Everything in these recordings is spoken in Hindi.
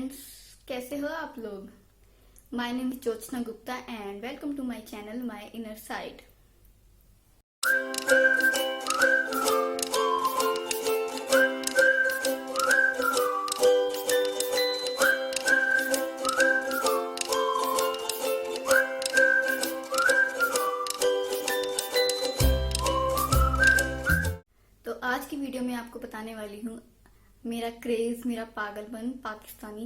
फ्रेंड्स, कैसे हो आप लोग। My name is Jyotsna Gupta and welcome to my channel my inner side. तो आज की वीडियो में आपको बताने वाली हूँ मेरा क्रेज, मेरा पागलपन पाकिस्तानी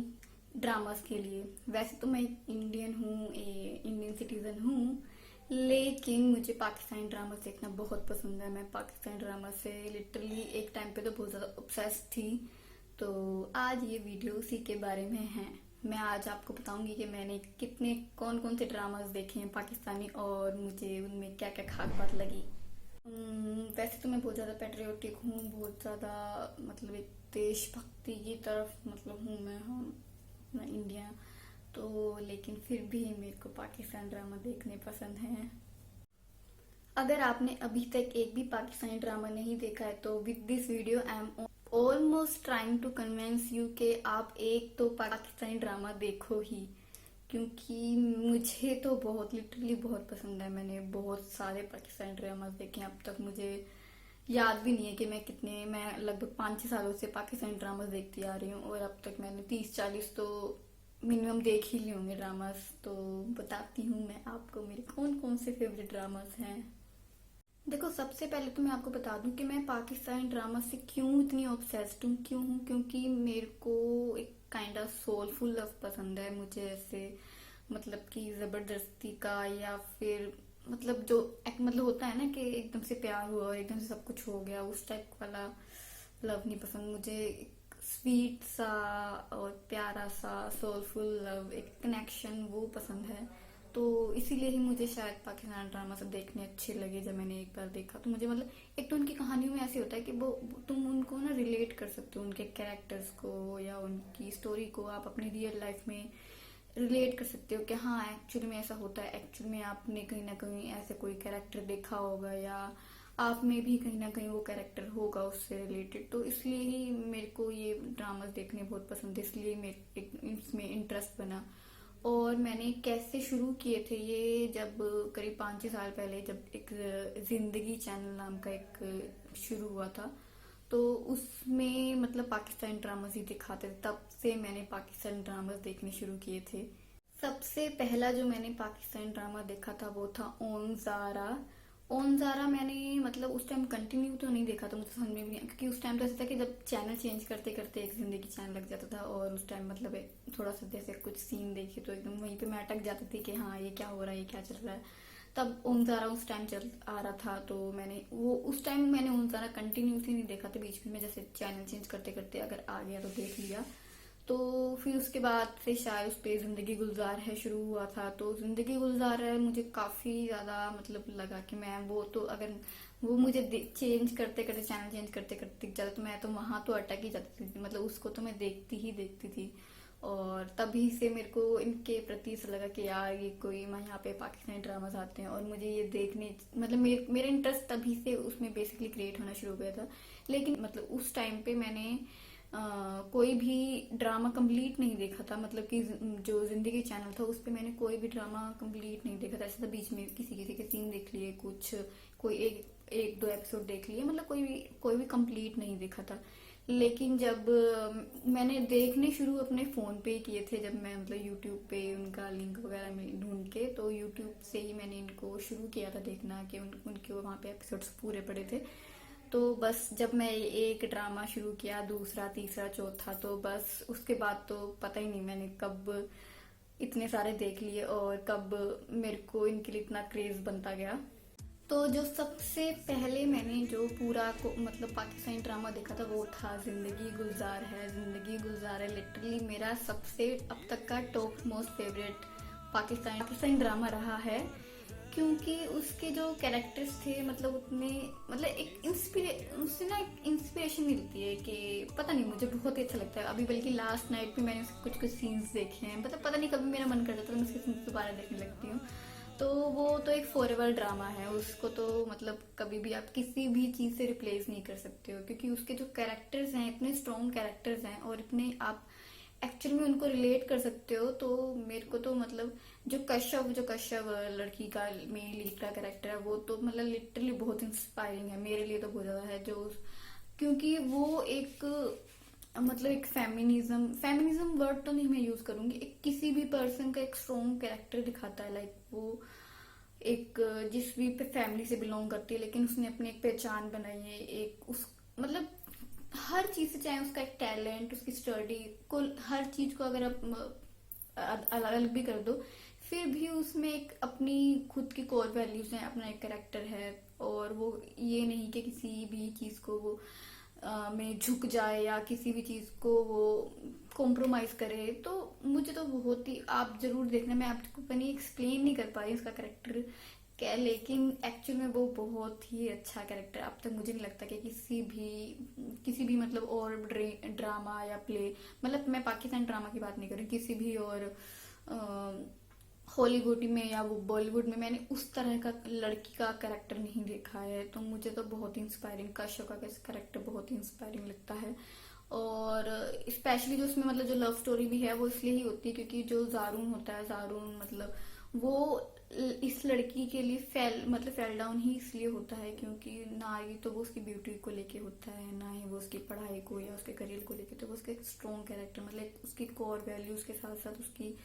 ड्रामास के लिए। वैसे तो मैं इंडियन हूँ, इंडियन सिटीजन हूँ, लेकिन मुझे पाकिस्तानी ड्रामास देखना बहुत पसंद है। मैं पाकिस्तानी ड्रामा से लिटरली एक टाइम पे तो बहुत ज़्यादा ऑब्सेस्ड थी। तो आज ये वीडियो उसी के बारे में है। मैं आज आपको बताऊंगी कि मैंने कौन कौन से ड्रामास देखे हैं पाकिस्तानी और मुझे उनमें क्या क्या खास बात लगी। वैसे तो मैं बहुत ज़्यादा पेट्रियोटिक हूँ, बहुत ज़्यादा मतलब एक देशभक्ति की तरफ मतलब हूँ मैं इंडिया। तो लेकिन फिर भी मेरे को पाकिस्तान ड्रामा देखने पसंद हैं। अगर आपने अभी तक एक भी पाकिस्तानी ड्रामा नहीं देखा है तो with this video I am almost trying to convince you कि आप एक तो पाकिस्तानी ड्रामा देखो ही, क्योंकि मुझे तो बहुत लिटरली बहुत पसंद है। मैंने बहुत सारे पाकिस्तानी ड्रामास देखे हैं। अब तक मुझे याद भी नहीं है कि मैं लगभग 5-6 सालों से पाकिस्तानी ड्रामास देखती आ रही हूँ और अब तक मैंने 30-40 तो मिनिमम देख ही लिए होंगे ड्रामास। तो बताती हूँ मैं आपको मेरे कौन कौन से फेवरेट ड्रामास हैं। देखो, सबसे पहले तो मैं आपको बता दूं कि मैं पाकिस्तानी ड्रामा से क्यों इतनी ऑब्सेस्ड हूँ। क्यों हूँ? क्योंकि मेरे को एक काइंड ऑफ सोलफुल लव पसंद है। मुझे ऐसे मतलब कि जबरदस्ती का या फिर मतलब जो एक मतलब होता है ना कि एकदम से प्यार हुआ और एकदम से सब कुछ हो गया, उस टाइप वाला लव नहीं पसंद मुझे। स्वीट सा और प्यारा सा सोलफुल लव, एक कनेक्शन, वो पसंद है। तो इसीलिए ही मुझे शायद पाकिस्तान ड्रामा सब देखने अच्छे लगे। जब मैंने एक बार देखा तो मुझे मतलब एक तो उनकी कहानियों में ऐसे होता है कि वो तुम उनको ना रिलेट कर सकते हो, उनके कैरेक्टर्स को या उनकी स्टोरी को आप अपनी रियल लाइफ में रिलेट कर सकते हो कि हाँ एक्चुअली में ऐसा होता है। एक्चुअली में आपने कहीं ना कहीं ऐसे कोई कैरेक्टर देखा होगा या आप में भी कहीं ना कहीं वो कैरेक्टर होगा उससे रिलेटेड। तो इसलिए ही मेरे को ये ड्रामास देखने बहुत पसंद है, इसलिए मेरे इसमें इंटरेस्ट बना। और मैंने कैसे शुरू किए थे ये, जब करीब 5-6 साल पहले जब एक जिंदगी चैनल नाम का एक शुरू हुआ था, तो उसमें मतलब पाकिस्तानी ड्रामास ही दिखाते थे। तब से मैंने पाकिस्तानी ड्रामास देखने शुरू किए थे। सबसे पहला जो मैंने पाकिस्तानी ड्रामा देखा था वो था ओन ज़ारा। ओन ज़ारा मैंने मतलब उस टाइम कंटिन्यू तो नहीं देखा था, मुझे समझ में भी नहीं, क्योंकि उस टाइम तो ऐसा था कि जब चैनल चेंज करते करते एक जिंदगी चैनल लग जाता था और उस टाइम मतलब थोड़ा सा जैसे कुछ सीन देखे तो एकदम वहीं पे मैं अटक जाती थी कि हाँ ये क्या हो रहा है, ये क्या चल रहा है। तब ओन ज़ारा उस टाइम चल आ रहा था, तो उस टाइम मैंने ओन ज़ारा कंटिन्यूसली नहीं देखा था, बीच में जैसे चैनल चेंज करते करते अगर आ गया तो देख लिया। तो फिर उसके बाद से शायद उस पे जिंदगी गुलजार है शुरू हुआ था। तो जिंदगी गुलजार है मुझे काफी ज्यादा मतलब लगा कि मैं वो तो अगर वो मुझे चेंज करते करते चैनल चेंज करते करते जाता तो मैं तो वहां तो अटक ही जाती थी, मतलब उसको तो मैं देखती थी। और तभी से मेरे को इनके प्रति ऐसा लगा कि यार ये कोई यहाँ पे पाकिस्तानी ड्रामास आते हैं और मुझे ये देखने मतलब मेरा इंटरेस्ट तभी से उसमें बेसिकली क्रिएट होना शुरू हो गया था। लेकिन मतलब उस टाइम पे मैंने कोई भी ड्रामा कंप्लीट नहीं देखा था, मतलब कि जो जिंदगी चैनल था उस पे मैंने कोई भी ड्रामा कंप्लीट नहीं देखा था। ऐसा था बीच में किसी किसी के सीन देख लिए, कुछ कोई एक दो एपिसोड देख लिए, मतलब कोई भी कंप्लीट नहीं देखा था। लेकिन जब मैंने देखने शुरू अपने फोन पे ही किए थे, जब मैं मतलब यूट्यूब पे उनका लिंक वगैरह में ढूंढ के, तो यूट्यूब से ही मैंने इनको शुरू किया था देखना कि उनके वहाँ पे एपिसोड्स पूरे पड़े थे। तो बस जब मैं एक ड्रामा शुरू किया, दूसरा तीसरा चौथा, तो बस उसके बाद तो पता ही नहीं मैंने कब इतने सारे देख लिए और कब मेरे को इनके लिए इतना क्रेज बनता गया। तो जो सबसे पहले मैंने जो पूरा को मतलब पाकिस्तानी ड्रामा देखा था वो था जिंदगी गुलजार है। जिंदगी गुलजार है लिटरली मेरा सबसे अब तक का top most favourite Pakistani drama रहा है, क्योंकि उसके जो कैरेक्टर्स थे मतलब उतने मतलब उससे ना एक इंस्पिरेशन मिलती है कि पता नहीं, मुझे बहुत ही अच्छा लगता है। अभी बल्कि लास्ट नाइट पे मैंने उसके कुछ सीन्स देखे हैं, मतलब पता नहीं कभी मेरा मन कर जाता है तो मैं उसके सीन्स दोबारा देखने लगती हूँ। तो वो तो एक फॉरएवर ड्रामा है, उसको तो मतलब कभी भी आप किसी भी चीज से रिप्लेस नहीं कर सकते हो, क्योंकि उसके जो कैरेक्टर्स हैं इतने स्ट्रॉन्ग कैरेक्टर्स हैं और इतने आप एक्चुअल में उनको रिलेट कर सकते हो। तो मेरे को तो मतलब जो कश्यप लड़की का मेन लीड का कैरेक्टर है वो तो मतलब लिटरली बहुत इंस्पायरिंग है मेरे लिए, तो बहुत ज्यादा है। जो क्योंकि वो एक मतलब एक फेमिनिज्म वर्ड तो नहीं मैं यूज करूंगी, एक किसी भी पर्सन का एक स्ट्रॉन्ग कैरेक्टर दिखाता है। लाइक वो एक जिस भी फैमिली से बिलोंग करती है लेकिन उसने अपनी एक पहचान बनाई है, एक उस मतलब हर चीज से, चाहे उसका एक टैलेंट, उसकी स्टडी को, हर चीज को अगर आप अलग अलग भी कर दो, फिर भी उसमें एक अपनी खुद की कोर वैल्यूज है, अपना एक करेक्टर है। और वो ये नहीं कि किसी भी चीज को वो में झुक जाए या किसी भी चीज को वो कॉम्प्रोमाइज करे। तो मुझे तो बहुत ही, आप जरूर देखना, मैं आपको पनी एक्सप्लेन नहीं कर पाई उसका करेक्टर क्या, लेकिन एक्चुअल में वो बहुत ही अच्छा कैरेक्टर। अब तक मुझे नहीं लगता कि किसी भी मतलब और ड्रामा या प्ले, मतलब मैं पाकिस्तान ड्रामा की बात नहीं कर रही, किसी भी और हॉलीवुड में या वो बॉलीवुड में मैंने उस तरह का लड़की का कैरेक्टर नहीं देखा है। तो मुझे तो बहुत ही इंस्पायरिंग, कश्यप का कैरेक्टर बहुत ही इंस्पायरिंग लगता है। और स्पेशली जो उसमें मतलब जो लव स्टोरी भी है वो इसलिए ही होती है क्योंकि जो जारून होता है, जारून मतलब वो इस लड़की के लिए फेल डाउन ही इसलिए होता है क्योंकि ना ही तो वो उसकी ब्यूटी को लेके होता है, ना ही वो उसकी पढ़ाई को या उसके करियर को लेके। तो वो उसके स्ट्रॉन्ग कैरेक्टर मतलब उसकी कोर वैल्यूज के साथ साथ उसकी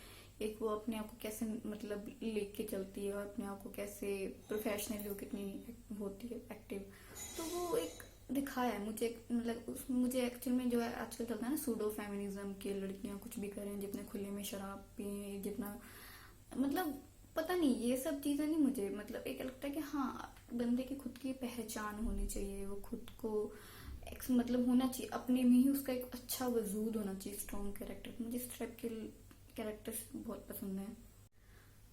एक वो अपने आप को कैसे मतलब लेके चलती है और अपने आप को कैसे प्रोफेशनली वो कितनी होती है एक्टिव। तो वो एक दिखाया है मुझे, मतलब मुझे एक्चुअल में जो है आजकल चलता है ना सूडो फेमिनिज्म के, लड़कियां कुछ भी करें, जितने खुले में शराब पिए, जितना मतलब पता नहीं, ये सब चीजें नहीं मुझे मतलब एक लगता है कि हाँ बंदे की खुद की पहचान होनी चाहिए, वो खुद को मतलब होना चाहिए अपने में ही, उसका एक अच्छा वजूद होना चाहिए, स्ट्रॉन्ग कैरेक्टर। मुझे इस टाइप के कैरेक्टर्स बहुत पसंद है।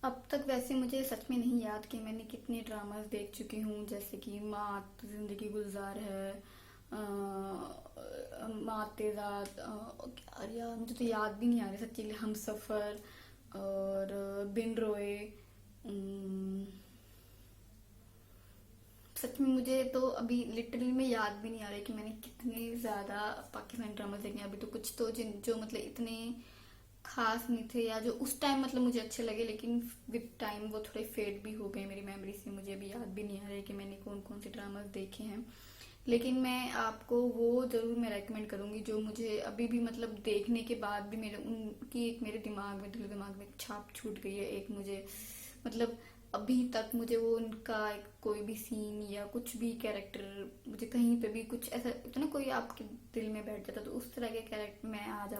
अब तक वैसे मुझे सच में नहीं याद कि मैंने कितने ड्रामास देख चुकी हूँ, जैसे कि मात जिंदगी गुलजार है, माँ तेजाद, अरे यार मुझे तो याद भी नहीं आ रहा सच्ची, हम सफर और बिन रोए। अम, सच में मुझे तो अभी लिटरली में याद भी नहीं आ रहा है कि मैंने कितने ज्यादा पाकिस्तानी ड्रामास देखे हैं। अभी तो कुछ तो जिन जो मतलब इतने खास नहीं थे या जो उस टाइम मतलब मुझे अच्छे लगे, लेकिन विद टाइम वो थोड़े फेड भी हो गए मेरी मेमोरी से। मुझे अभी याद भी नहीं आ रहा है कि मैंने कौन कौन से ड्रामास देखे हैं। लेकिन मैं आपको वो जरूर मैं रेकमेंड करूंगी जो मुझे अभी भी मतलब देखने के बाद भी मेरे उनकी एक मेरे दिमाग में, दिल दिमाग में एक छाप छूट गई है। एक मुझे मतलब अभी तक मुझे वो उनका एक कोई भी सीन या कुछ भी कैरेक्टर, मुझे कहीं पे भी कुछ ऐसा इतना कोई आपके दिल में बैठ जाता, तो उस तरह के कैरेक्टर मैं आज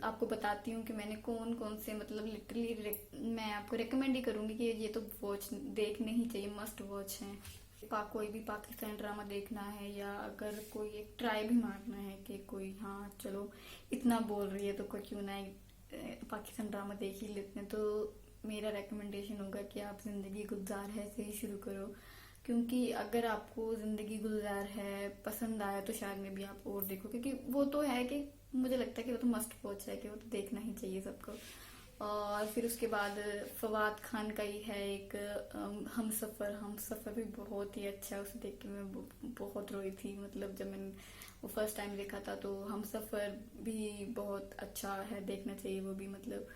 आपको बताती हूँ कि मैंने कौन कौन से मतलब लिटरली मैं आपको रिकमेंड ही करूंगी कि ये तो वॉच देखने ही चाहिए, मस्ट वॉच है। कोई भी पाकिस्तान ड्रामा देखना है या अगर कोई एक ट्राई भी मारना है कि कोई हाँ चलो इतना बोल रही है तो कोई क्यों ना पाकिस्तान ड्रामा देख ही लेते हैं, तो मेरा रेकमेंडेशन होगा कि आप जिंदगी गुलजार है से ही शुरू करो। क्योंकि अगर आपको जिंदगी गुलजार है पसंद आया तो शायद में भी आप और देखो, क्योंकि वो तो है कि मुझे लगता है कि वो तो मस्ट वॉच है कि वो तो देखना ही चाहिए सबको। और फिर उसके बाद फवाद खान का ही है एक हम सफर भी बहुत ही अच्छा है, उसे देख के मैं बहुत रोई थी। मतलब जब मैंने वो फर्स्ट टाइम देखा था तो हम सफर भी बहुत अच्छा है, देखना चाहिए वो भी मतलब।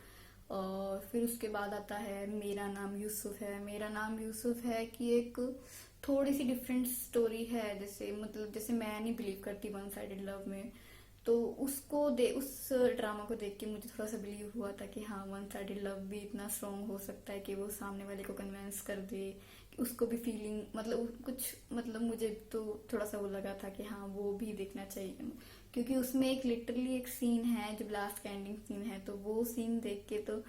और फिर उसके बाद आता है मेरा नाम यूसुफ है। मेरा नाम यूसुफ है कि एक थोड़ी सी डिफरेंट स्टोरी है, जैसे मतलब जैसे मैं नहीं बिलीव करती वन साइडेड लव में, तो उस ड्रामा को देख के मुझे थोड़ा सा बिलीव हुआ था कि हाँ वन साइडेड लव भी इतना स्ट्रांग हो सकता है कि वो सामने वाले को कन्विंस कर दे कि उसको भी फीलिंग मतलब कुछ मतलब मुझे तो थोड़ा सा वो लगा था कि हाँ वो भी देखना चाहिए। क्योंकि उसमें एक लिटरली एक सीन है जो लास्ट का एंडिंग सीन है, तो वो सीन देख के तो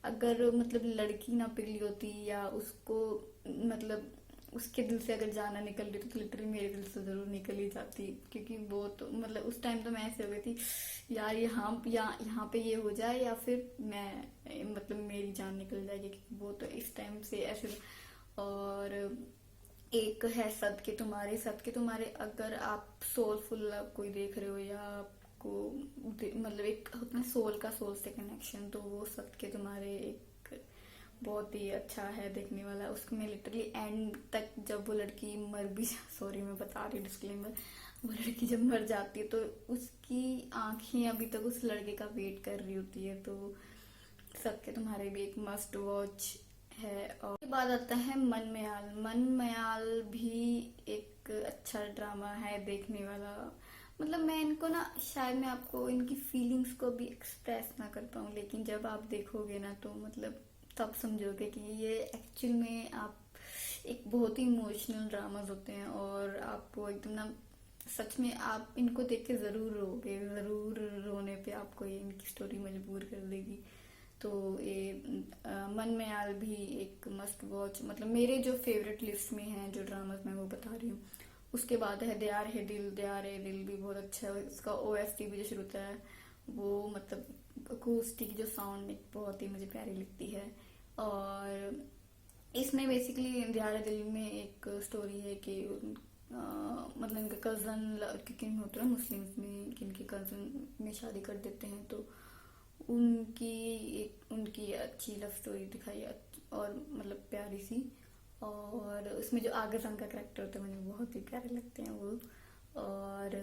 अगर मतलब लड़की ना पिघली होती या उसको मतलब उसके दिल से अगर जाना निकल रही तो लिटरली मेरे दिल से जरूर निकल ही जाती। क्योंकि वो तो मतलब उस टाइम तो मैं ऐसे हो गई थी यार यहाँ पे ये हो जाए या फिर मैं मतलब मेरी जान निकल जाएगी, क्योंकि वो तो इस टाइम से ऐसे। और एक है सद के तुम्हारे, अगर आप सोलफुल लव कोई देख रहे हो या आपको मतलब एक अपने सोल से कनेक्शन, तो वो सद के तुम्हारे एक बहुत ही अच्छा है देखने वाला। उसमें लिटरली एंड तक जब वो लड़की मर भी सॉरी मैं बता रही हूँ डिस्क्लेमर, वो लड़की जब मर जाती है तो उसकी आंखें अभी तक उस लड़के का वेट कर रही होती है। तो सबके तुम्हारे भी एक मस्ट वॉच है। और उसके बाद आता है मन में आल। मन में आल भी एक अच्छा ड्रामा है देखने वाला। मतलब मैं इनको ना, शायद मैं आपको इनकी फीलिंग्स को भी एक्सप्रेस ना कर पाऊँ, लेकिन जब आप देखोगे ना तो मतलब तब समझोगे कि ये एक्चुअल में आप एक बहुत ही इमोशनल ड्रामाज होते हैं। और आपको एकदम ना, सच में आप इनको देख के जरूर रोगे, जरूर रोने पे आपको ये इनकी स्टोरी मजबूर कर देगी। तो ये मन में आल भी एक मस्ट वॉच, मतलब मेरे जो फेवरेट लिस्ट में है जो ड्रामास मैं वो बता रही हूँ। उसके बाद है दयार है दिल। दयार है दिल भी बहुत अच्छा है। उसका ओएसटी भी जो शुरू होता है वो मतलब अकूस्टिक जो साउंड बहुत ही मुझे प्यारी लगती है। और इसमें बेसिकली दयार है दिल में एक स्टोरी है कि मतलब इनका कजन, किन होते हैं मुस्लिम्स में, किनके कजन में शादी कर देते हैं, तो उनकी अच्छी लव स्टोरी दिखाई है और मतलब प्यारी सी। और उसमें जो आगे संग का कैरेक्टर होता है मुझे बहुत ही प्यारे लगते हैं वो। और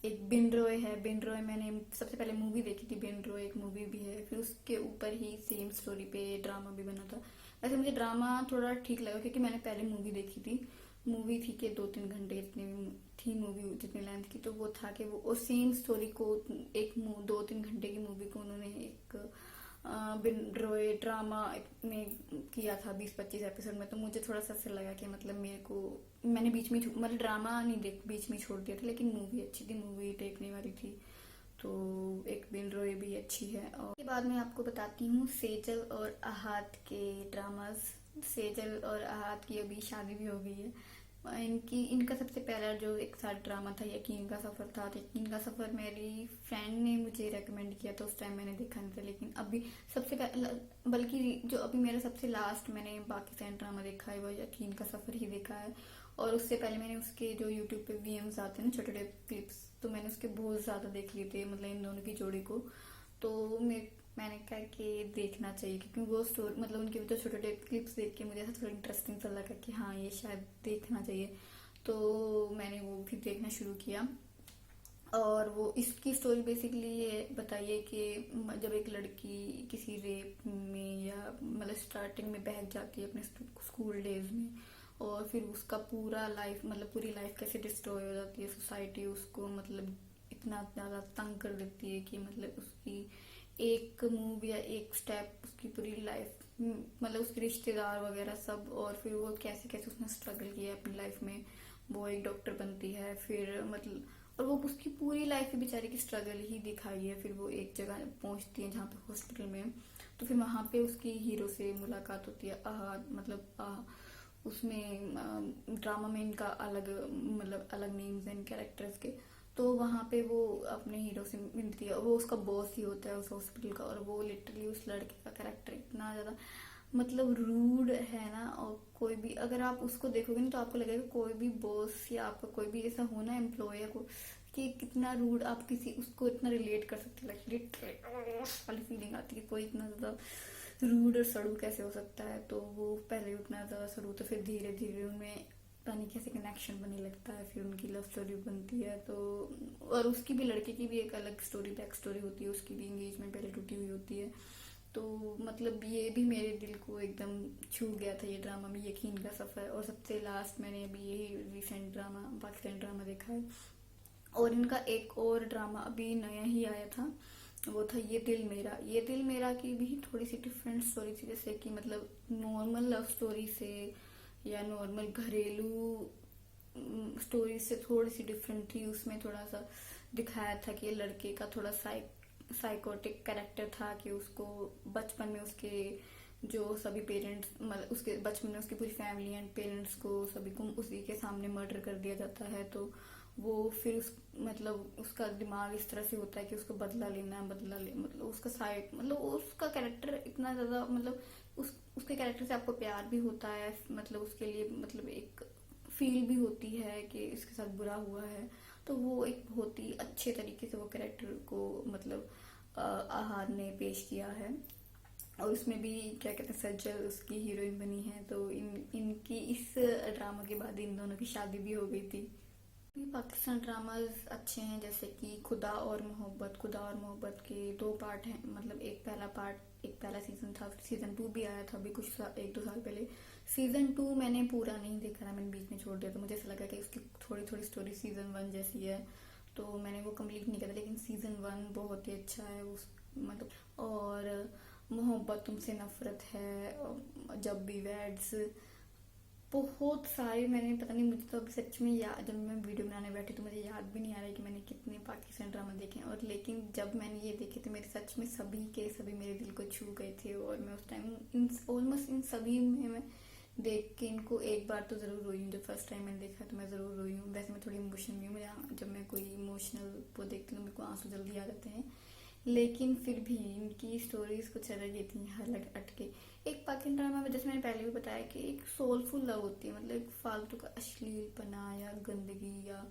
एक बिन रॉय है। बिन रॉय मैंने सबसे पहले मूवी देखी थी। बिन रॉय एक मूवी भी है, फिर उसके ऊपर ही सेम स्टोरी पे ड्रामा भी बना था। वैसे मुझे ड्रामा थोड़ा ठीक लगा क्योंकि मैंने पहले मूवी देखी थी। मूवी थी कि 2-3 घंटे जितनी थी मूवी, जितनी लेंथ की, तो वो था कि वो सेम स्टोरी को एक 2-3 घंटे की मूवी को उन्होंने एक बिन रॉय ड्रामा में किया था 20-25 एपिसोड में। तो मुझे थोड़ा सा ऐसा लगा कि मतलब मेरे को, मैंने बीच में मतलब ड्रामा नहीं देख, बीच में छोड़ दिया था, लेकिन मूवी अच्छी थी, मूवी देखने वाली थी। तो एक बिन रॉय भी अच्छी है। और उसके बाद मैं आपको बताती हूँ सेजल और आहत के ड्रामास। सेजल और आहत की अभी शादी भी हो गई है। इनका सबसे पहला जो एक साथ ड्रामा था यकीन का सफर था। यकीन का सफर मेरी फ्रेंड ने मुझे रेकमेंड किया था, उस टाइम मैंने देखा नहीं था। लेकिन अभी सबसे पहला, बल्कि जो अभी मेरा सबसे लास्ट मैंने पाकिस्तान ड्रामा देखा है वो यकीन का सफर ही देखा है। और उससे पहले मैंने उसके जो यूट्यूब पे वीएम्स आते हैं ना, छोटे छोटे क्लिप्स, तो मैंने उसके बहुत ज्यादा देख लिए थे, मतलब इन दोनों की जोड़ी को। तो मैंने कहा कि देखना चाहिए क्योंकि वो स्टोरी, मतलब उनके जो छोटे छोटे क्लिप्स देख के मुझे ऐसा थोड़ा इंटरेस्टिंग सा लगा कि हाँ ये शायद देखना चाहिए। तो मैंने वो भी देखना शुरू किया। और वो इसकी स्टोरी बेसिकली ये बताइए कि जब एक लड़की किसी रेप में या मतलब स्टार्टिंग में बहक जाती है अपने स्कूल डेज में, और फिर उसका पूरा लाइफ, मतलब पूरी लाइफ कैसे डिस्ट्रॉय हो जाती है, सोसाइटी उसको मतलब इतना ज्यादा तंग कर देती है कि मतलब उसकी एक मूव या एक स्टेप उसकी पूरी लाइफ, मतलब उसके रिश्तेदार वगैरह सब, और फिर वो कैसे कैसे उसने स्ट्रगल किया अपनी लाइफ में। वो एक डॉक्टर बनती है फिर मतलब, और वो उसकी पूरी लाइफ में बेचारी की स्ट्रगल ही दिखाई है। फिर वो एक जगह पहुंचती है जहाँ पे हॉस्पिटल में, तो फिर वहां पे उसकी हीरो से मुलाकात होती है। मतलब उसमें ड्रामा में इनका अलग, मतलब अलग नेम्स हैं इन कैरेक्टर्स के। तो वहां पे वो अपने हीरो से मिलती है, वो उसका बॉस ही होता है उस हॉस्पिटल का। और वो लिटरली उस लड़के का कैरेक्टर इतना ज्यादा मतलब रूड है ना, और कोई भी अगर आप उसको देखोगे ना तो आपको लगेगा कोई भी बॉस या आपका कोई भी ऐसा हो ना एम्प्लॉय को, कि कितना रूड, आप किसी उसको इतना रिलेट कर सकते हैं, लिटरली वाली फीलिंग आती है कोई इतना ज्यादा रूड और सड़ू कैसे हो सकता है। तो वो पहले उतना ज्यादा सड़ू, तो फिर धीरे धीरे उनमें पता नहीं कैसे कनेक्शन बनने लगता है, फिर उनकी लव स्टोरी बनती है। तो और उसकी भी, लड़के की भी एक अलग स्टोरी, बैक स्टोरी होती है, उसकी भी एंगेजमेंट पहले टूटी हुई होती है। तो मतलब ये भी मेरे दिल को एकदम छू गया था ये ड्रामा में, यकीन का सफर। और सबसे लास्ट मैंने अभी यही रिसेंट ड्रामा, पाकिस्तानी ड्रामा देखा है। और इनका एक और ड्रामा अभी नया ही आया था, वो था ये दिल मेरा। ये दिल मेरा की भी थोड़ी सी डिफरेंट स्टोरी थी, जैसे कि मतलब नॉर्मल लव स्टोरी से या नॉर्मल घरेलू स्टोरी से थोड़ी सी डिफरेंट थी। उसमें थोड़ा सा दिखाया था कि लड़के का थोड़ा साइकोटिक कैरेक्टर था, कि उसको बचपन में उसके जो सभी पेरेंट्स, मतलब उसके बचपन में उसकी पूरी फैमिली एंड पेरेंट्स को सभी को उसी के सामने मर्डर कर दिया जाता है। तो वो फिर मतलब उसका दिमाग इस तरह से होता है कि उसको बदला लेना है, मतलब उसका साइड, मतलब उसका कैरेक्टर इतना ज्यादा, मतलब उसके कैरेक्टर से आपको प्यार भी होता है, मतलब उसके लिए मतलब एक फील भी होती है कि इसके साथ बुरा हुआ है। तो वो एक बहुत ही अच्छे तरीके से वो कैरेक्टर को मतलब आहार ने पेश किया है। और उसमें भी क्या कहते हैं, सज्जल उसकी हीरोइन बनी है। तो इनकी इस ड्रामा के बाद इन दोनों की शादी भी हो गई थी। भी पाकिस्तान ड्रामाज अच्छे हैं, जैसे कि खुदा और मोहब्बत। खुदा और मोहब्बत के 2 पार्ट हैं, मतलब एक पहला सीजन था, सीजन 2 भी आया था अभी कुछ 1-2 साल पहले। सीजन 2 मैंने पूरा नहीं देखा था, मैंने बीच में छोड़ दिया, तो मुझे ऐसा लगा कि उसकी थोड़ी थोड़ी स्टोरी सीजन 1 जैसी है, तो मैंने वो कंप्लीट नहीं करा। लेकिन सीजन 1 बहुत ही अच्छा है उस मतलब। और मोहब्बत तुमसे नफरत है, जब भी वैड्स, बहुत सारे मैंने, पता नहीं, मुझे तो अभी सच में याद, जब मैं वीडियो बनाने बैठी तो मुझे याद भी नहीं आ रहा है कि मैंने कितने पाकिस्तान ड्रामा देखे हैं। और लेकिन जब मैंने ये देखे तो मेरे सच में सभी के सभी मेरे दिल को छू गए थे, और मैं उस टाइम इन ऑलमोस्ट इन सभी में मैं देख के इनको एक बार तो जरूर रोई हूँ। जब फर्स्ट टाइम मैंने देखा तो मैं जरूर रोई हूँ। वैसे मैं थोड़ी इमोशनल भी हूँ, जब मैं कोई इमोशनल वो देखती हूँ तो मेरे को आंसू जल्दी आ जाते हैं। लेकिन फिर भी इनकी स्टोरीज कुछ अलग ही थी, अलग हटके। एक पाकिस्तान ड्रामा में, जैसे मैंने पहले भी बताया, कि एक सोलफुल लव होती है, मतलब एक फालतू का अश्लीलपना या गंदगी या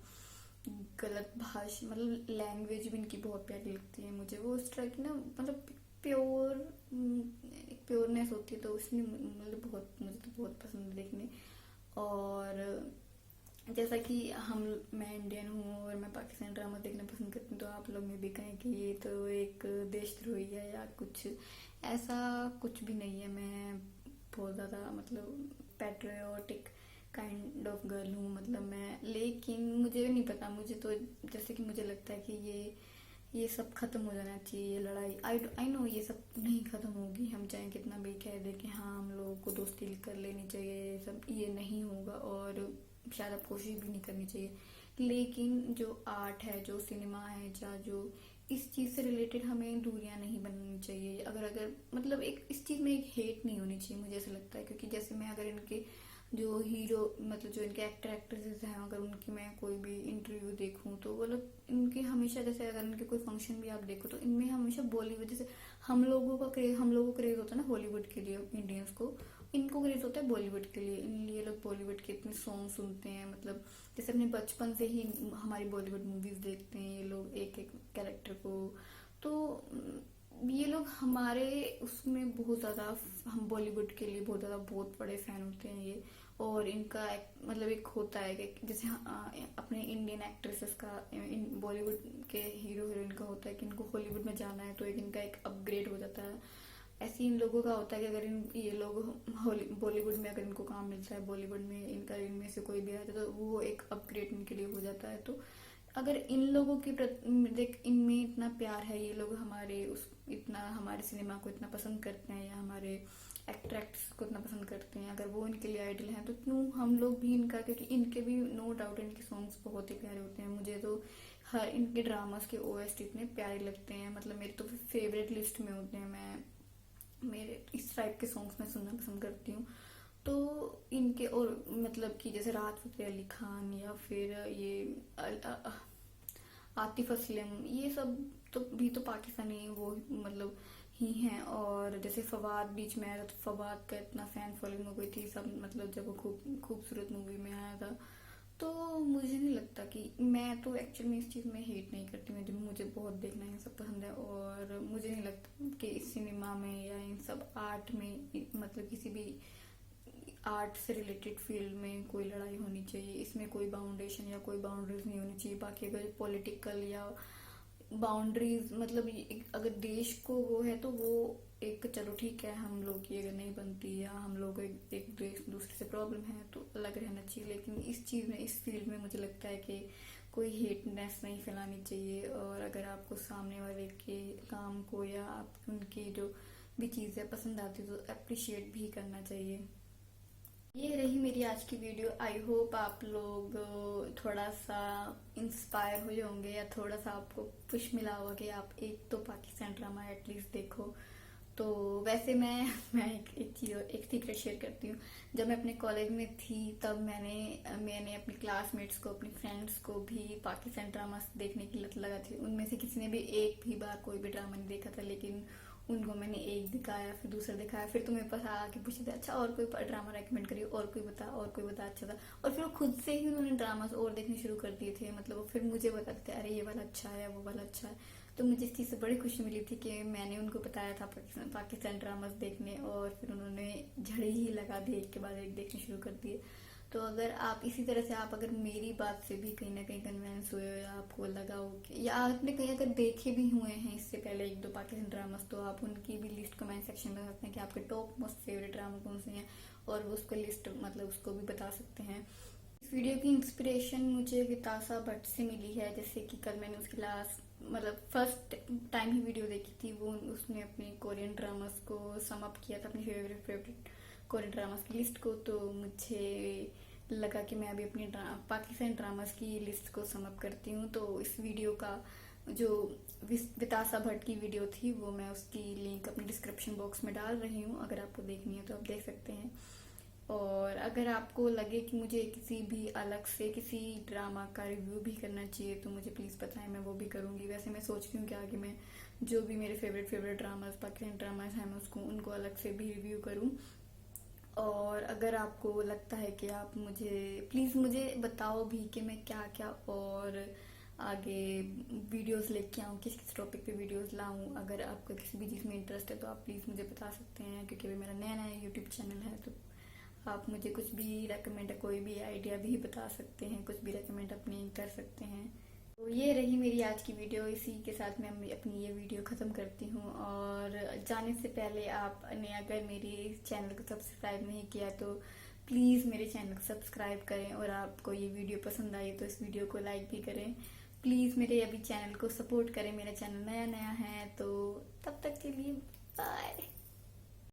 गलत भाषा, मतलब लैंग्वेज भी इनकी बहुत प्यारी लगती है मुझे। वो उस तरह की ना, मतलब प्योर, एक प्योरनेस होती है, तो उसने मतलब बहुत, मुझे तो बहुत पसंद है देखने। और जैसा कि मैं इंडियन हूँ और मैं पाकिस्तानी ड्रामा देखना पसंद करती हूँ, तो आप लोग में भी कहें कि ये तो एक देशद्रोही है या कुछ, ऐसा कुछ भी नहीं है। मैं बहुत ज़्यादा मतलब पैट्रियोटिक काइंड ऑफ गर्ल हूँ, मतलब मैं, लेकिन मुझे नहीं पता, मुझे तो जैसे कि मुझे लगता है कि ये सब खत्म हो जाना चाहिए, ये लड़ाई। आई नो ये सब नहीं खत्म होगी, हम चाहे कितना भी कह दें कि हाँ हम लोगों को दोस्ती कर लेनी चाहिए, ये सब ये नहीं होगा, और शायद आप कोशिश भी नहीं करनी चाहिए। लेकिन जो आर्ट है, जो सिनेमा है, या जो इस चीज से रिलेटेड, हमें दूरियां नहीं बननी चाहिए। अगर अगर मतलब एक इस चीज में एक हेट नहीं होनी चाहिए, मुझे ऐसा लगता है। क्योंकि जैसे मैं अगर इनके जो हीरो, मतलब जो इनके एक्टर एक्ट्रेसेस हैं, अगर उनकी मैं कोई भी इंटरव्यू देखूं तो वो लोग, इनके हमेशा, जैसे अगर इनके कोई फंक्शन भी आप देखो तो इनमें हमेशा बॉलीवुड, जैसे हम लोगों को क्रेज होता है ना हॉलीवुड के लिए, इंडियंस को, इनको क्रेज होता है बॉलीवुड के लिए। ये लोग बॉलीवुड के इतने सॉन्ग सुनते हैं, मतलब जैसे अपने बचपन से ही हमारी बॉलीवुड मूवीज देखते हैं ये लोग, एक एक कैरेक्टर को। तो ये लोग हमारे उसमें बहुत ज्यादा, हम बॉलीवुड के लिए बहुत ज्यादा बहुत बड़े फैन होते हैं ये। और इनका मतलब एक होता है कि जैसे अपने इंडियन एक्ट्रेसेस का, बॉलीवुड के हीरो हीरोइन का होता है कि इनको हॉलीवुड में जाना है, तो इनका एक अपग्रेड हो जाता है। ऐसे इन लोगों का होता है कि अगर ये लोग बॉलीवुड में, अगर इनको काम मिलता है बॉलीवुड में, इनका इनमें से कोई भी आता है, तो वो एक अपग्रेड इनके लिए हो जाता है। तो अगर इन लोगों की देख, इनमें इतना प्यार है, ये लोग हमारे उस इतना हमारे सिनेमा को इतना पसंद करते हैं, या हमारे एक्टर एक्ट्रेस को इतना पसंद करते हैं, अगर वो इनके लिए आइडल हैं, तो क्यों हम लोग भी इनका, क्योंकि इनके भी नो डाउट इनके सॉन्ग्स बहुत ही प्यारे होते हैं। मुझे तो हर इनके ड्रामास के ओएसटी इतने प्यारे लगते हैं, मतलब मेरे तो फेवरेट लिस्ट में होते हैं। मैं मेरे इस टाइप के सॉन्ग्स मैं सुनना पसंद करती हूँ। तो इनके, और मतलब कि जैसे राहत फतेह अली खान, या फिर ये आतिफ असलम, ये सब तो भी तो पाकिस्तानी वो मतलब ही हैं। और जैसे फवाद बीच में आया था, तो फवाद का इतना फैन फॉलोइंग हो गई थी सब, मतलब जब वो खूबसूरत मूवी में आया था। तो मुझे नहीं लगता कि, मैं तो एक्चुअली में इस चीज़ में हेट नहीं करती, मुझे बहुत देखना ये सब पसंद है। और मुझे नहीं लगता कि इस सिनेमा में या इन सब आर्ट में, मतलब किसी भी आर्ट से रिलेटेड फील्ड में कोई लड़ाई होनी चाहिए। इसमें कोई बाउंडेशन या कोई बाउंड्रीज नहीं होनी चाहिए। बाकी अगर पॉलिटिकल या बाउंड्रीज, मतलब अगर देश को वो है तो वो एक, चलो ठीक है, हम लोग की अगर नहीं बनती, या हम लोग एक दूसरे से प्रॉब्लम है, तो अलग रहना चाहिए। लेकिन इस चीज में, इस फील्ड में मुझे लगता है कि कोई हेटनेस नहीं फैलानी चाहिए। और अगर आपको सामने वाले के काम को या आप उनकी जो भी चीजें पसंद आती तो अप्रिशिएट भी करना चाहिए। ये रही मेरी आज की वीडियो। आई होप आप लोग थोड़ा सा इंस्पायर हुए होंगे, या थोड़ा सा आपको पुश मिला होगा कि आप एक तो पाकिस्तान ड्रामा एटलीस्ट देखो। तो वैसे मैं एक चीज, एक सीक्रेट शेयर करती हूँ। जब मैं अपने कॉलेज में थी तब मैंने अपने क्लासमेट्स को, अपनी फ्रेंड्स को भी पाकिस्तान ड्रामा देखने की लत लगा थी। उनमें से किसी ने भी एक भी बार कोई भी ड्रामा नहीं देखा था, लेकिन उनको मैंने एक दिखाया, फिर दूसरा दिखाया, फिर तुम्हें पास आके पूछे थे अच्छा और कोई ड्रामा रेकमेंड करिए, और कोई बता, और कोई बता, अच्छा था। और फिर वो खुद से ही उन्होंने ड्रामास और देखने शुरू कर दिए थे, मतलब वो फिर मुझे बताते थे अरे ये वाला अच्छा है, वो वाला अच्छा है। तो मुझे इस चीज़ से बड़ी खुशी मिली थी कि मैंने उनको बताया था पाकिस्तान ड्रामास देखने, और फिर उन्होंने झड़ी ही लगा दी, एक के बाद एक देखने शुरू कर दिए। तो अगर आप इसी तरह से आप अगर मेरी बात से भी कहीं ना कहीं कन्विंस हुए हो, या आपको लगा हो कि या आपने कहीं अगर देखे भी हुए हैं इससे पहले एक दो पाकिस्तान ड्रामास, तो आप उनकी भी लिस्ट कमेंट सेक्शन में बता सकते हैं कि आपके टॉप मोस्ट फेवरेट ड्रामा कौन से हैं, और वो उसको लिस्ट मतलब उसको भी बता सकते हैं। इस वीडियो की इंस्पिरेशन मुझे वितासा भट्ट से मिली है। जैसे कि कल मैंने उसकी लास्ट मतलब फर्स्ट टाइम ही वीडियो देखी थी, वो उसने अपने कोरियन ड्रामास को सम अप किया था, अपनी फेवरेट कोरियन ड्रामास की लिस्ट को। तो मुझे लगा कि मैं अभी अपनी पाकिस्तानी ड्रामास की लिस्ट को सम अप करती हूँ। तो इस वीडियो का जो वितासा भट्ट की वीडियो थी वो मैं उसकी लिंक अपनी डिस्क्रिप्शन बॉक्स में डाल रही हूँ, अगर आपको देखनी है तो आप देख सकते हैं। और अगर आपको लगे कि मुझे किसी भी अलग से किसी ड्रामा का रिव्यू भी करना चाहिए तो मुझे प्लीज़ बताएं, मैं वो भी करूँगी। वैसे मैं सोच रही हूँ कि आगे मैं जो भी मेरे फेवरेट ड्रामास पाकिस्तानी ड्रामास हैं मैं उसको उनको अलग से भी रिव्यू करूँ। और अगर आपको लगता है कि आप मुझे प्लीज़ मुझे बताओ भी कि मैं क्या क्या और आगे वीडियोस लेके आऊँ, किस किस टॉपिक पे वीडियोस लाऊं। अगर आपको किसी भी चीज़ में इंटरेस्ट है तो आप प्लीज़ मुझे बता सकते हैं, क्योंकि अभी मेरा नया नया यूट्यूब चैनल है। तो आप मुझे कुछ भी रेकमेंड, कोई भी आइडिया भी बता सकते हैं, कुछ भी रेकमेंड अपनी कर सकते हैं। तो ये रही मेरी आज की वीडियो। इसी के साथ मैं अपनी ये वीडियो ख़त्म करती हूँ। और जाने से पहले आपने अगर मेरे चैनल को सब्सक्राइब नहीं किया तो प्लीज़ मेरे चैनल को सब्सक्राइब करें, और आपको ये वीडियो पसंद आई तो इस वीडियो को लाइक भी करें। प्लीज़ मेरे अभी चैनल को सपोर्ट करें, मेरा चैनल नया नया है। तो तब तक के लिए बाय।